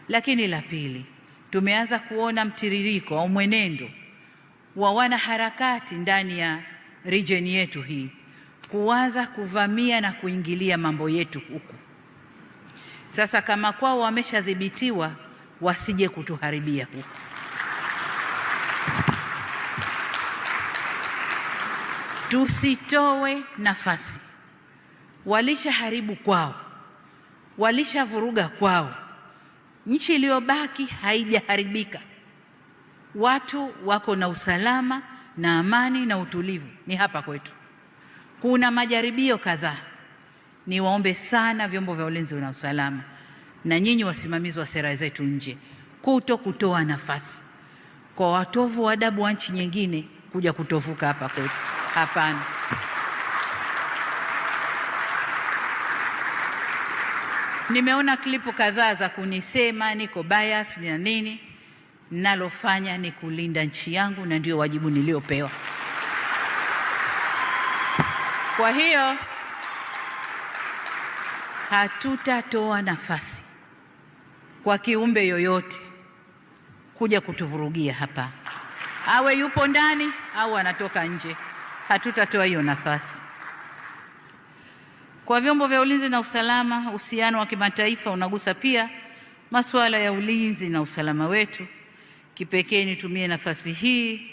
Lakini la pili, tumeanza kuona mtiririko au mwenendo wa wanaharakati ndani ya region yetu hii kuanza kuvamia na kuingilia mambo yetu huku. Sasa kama kwao wameshadhibitiwa, wasije kutuharibia huku. Tusitoe nafasi. Walishaharibu kwao, walishavuruga kwao. Nchi iliyobaki haijaharibika. Watu wako na usalama na amani na utulivu ni hapa kwetu. Kuna majaribio kadhaa. Niwaombe sana vyombo vya ulinzi na usalama na nyinyi wasimamizi wa sera zetu nje kutoa nafasi kwa watovu wa adabu wa nchi nyingine kuja kutovuka hapa kwetu. Hapana. Nimeona klipu kadhaa za kunisema niko bias na nini. Nalofanya ni kulinda nchi yangu na ndio wajibu niliopewa. Kwa hiyo hatutatoa nafasi kwa kiumbe yoyote kuja kutuvurugia hapa, awe yupo ndani au anatoka nje. Hatutatoa hiyo nafasi. Kwa vyombo vya ulinzi na usalama, uhusiano wa kimataifa unagusa pia masuala ya ulinzi na usalama wetu. Kipekee nitumie nafasi hii